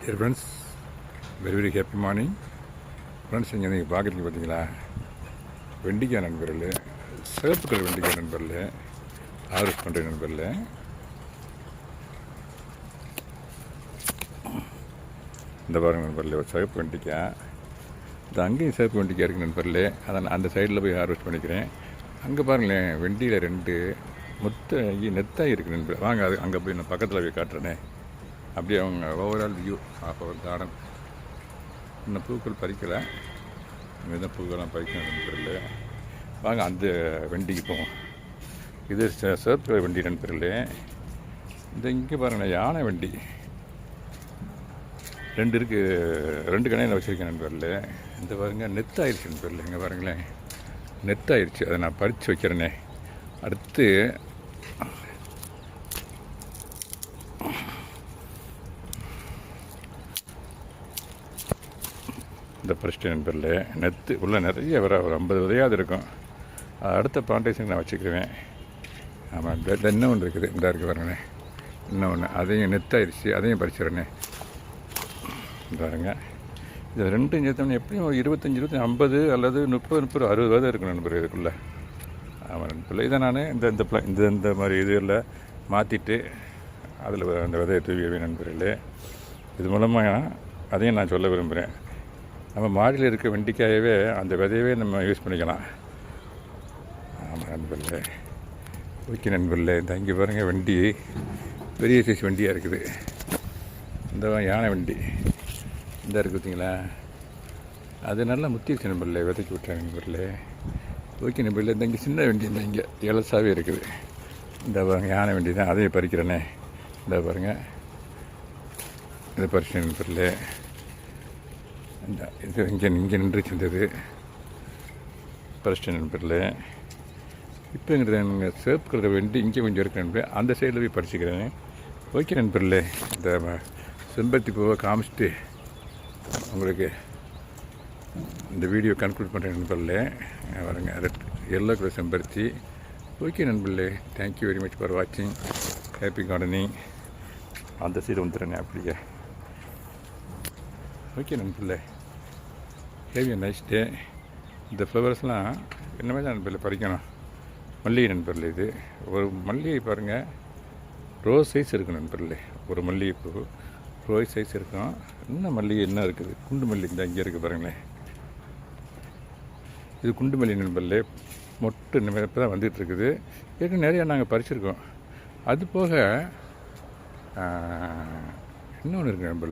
Dear friends, very very happy morning friends. இங்கே நீங்கள் பார்க்குறீங்க பார்த்தீங்களா, வெண்டிக்காய் நண்பர்கள், சிவப்பு கலர் வெண்டிக்காய் நண்பர்கள், ஹார்வெஸ்ட் பண்ணுற நண்பர்கள். இந்த பாருங்கள் நண்பர்களே, ஒரு சிவப்பு வெண்டிக்காய். இது அங்கேயும் சிவப்பு வெண்டிக்காய் இருக்குது நண்பர்களே. அதை அந்த சைடில் போய் ஹார்வெஸ்ட் பண்ணிக்கிறேன். அங்கே பாருங்களேன், வெண்டியில் 2 நெத்தாகி இருக்குது நண்பர். வாங்க, அது அங்கே போய் நான் பக்கத்தில் போய் காட்டுறேனே. அப்படியே அவங்க overall view of our garden. இன்னும் பூக்கள் பறிக்கலை, இங்கே தான் பூக்கள்லாம் பறிக்கணும் நண்பர்களே. வாங்க அந்த வெண்டிக்கு போவோம். இது சிவப்பு வெண்டி நண்பர்களே. இந்த இங்கே பாருங்கள், யானை வெண்டி 2 இருக்குது. 2 கணையில் வச்சுருக்கேன் நண்பர்களே. இந்த பாருங்கள், நெத்தாயிருச்சு நண்பர்களே. இங்கே பாருங்களேன், நெத்தாயிருச்சு. அதை நான் பறித்து வைக்கிறேனே. அடுத்து இந்த பறிச்சிட்டு நண்பர்களே, நெத்து உள்ள நிறைய ஒரு 50 விதையாவது இருக்கும். அடுத்த பிளான்டேஷனுக்கு நான் வச்சுக்கிடுவேன். ஆமாம், இன்னும் ஒன்று இருக்குது, இந்த இருக்குது பாருங்கண்ணே. இன்னொன்று அதையும் நெத்தாயிருச்சு, அதையும் பறிச்சிடறேண்ணே. பாருங்க, இது 2 சேர்த்தோம்னா எப்படியும் 25, 50 அல்லது 30, 60 விதை இருக்கணும் நண்பர் இதுக்குள்ளே. ஆமாம் நண்பர்களே, இதை நான் இந்த மாதிரி இதில் மாற்றிட்டு அதில் அந்த விதையை தூவி நண்பர்களே. இது மூலமாக அதையும் நான் சொல்ல விரும்புகிறேன். நம்ம மாடியில் இருக்க வெண்டிக்காயவே அந்த விதையவே நம்ம யூஸ் பண்ணிக்கலாம். ஆமாம் நண்பர்களே, ஓகே நண்பர்களே. இந்த இங்கே பாருங்கள், வெண்டி பெரிய சைஸ் வெண்டியாக இருக்குது. இந்த யானை வெண்டி இந்த இருக்குது பார்த்தீங்களா, அது நல்லா முத்திருச்சு நண்பர்களே. விதைக்கி விட்டுறேன் நண்பர்களே. ஓகே நண்பர்களே. இந்த இங்கே சின்ன வெண்டி இந்த இங்கே இலசாவே இருக்குது. இந்த பாருங்கள், யானை வெண்டி தான், அதையும் பறிக்கிறேனே. இந்த பாருங்கள், இதை பறிச்சேன் நண்பர்களே. இந்த இது இங்கே நின்றுச்சு இருந்தது, பறிச்சிட்டேன் நண்பர்களே. இப்போங்கிறது எனக்கு சிவப்பு கலர் வெண்டி இங்கே கொஞ்சம் இருக்கு நண்பர்களே. அந்த சைடில் போய் பறிச்சுக்கிறேன். ஓகே நண்பர்களே. இந்த செம்பருத்தி பூவை காமிச்சிட்டு உங்களுக்கு இந்த வீடியோ கன்க்ளூட் பண்ணுறேன் நண்பர்களே. வரங்க, எல்லோ கலர் செம்பருத்தி. ஓகே நண்பர்களே, தேங்க்யூ வெரி மச் ஃபார் வாட்சிங். Happy gardening. அந்த சைடு வந்துடுறேன் அப்படியே. ஓகே நண்பர்களே, ஹேவ் எ நைஸ் டே. இந்த ஃப்ளவர்ஸ்லாம் என்ன மாதிரி தான் நண்பர்களே பறிக்கணும். மல்லிகை நண்பர்களே, இது ஒரு மல்லிகை பாருங்கள், ரோஸ் சைஸ் இருக்குது நண்பர்களே. ஒரு மல்லிகைப்பூ ரோஸ் சைஸ் இருக்கும். இன்னும் மல்லிகை என்ன இருக்குது, குண்டு மல்லி இந்த இங்கே இருக்குது பாருங்களேன். இது குண்டு மல்லி நண்பர்களே. மொட்டு இப்போ தான் வந்துகிட்ருக்குது. ஏற்கனவே நிறையா நாங்கள் பறிச்சிருக்கோம். அது போக இன்னொன்று இருக்குது நண்பர்களே.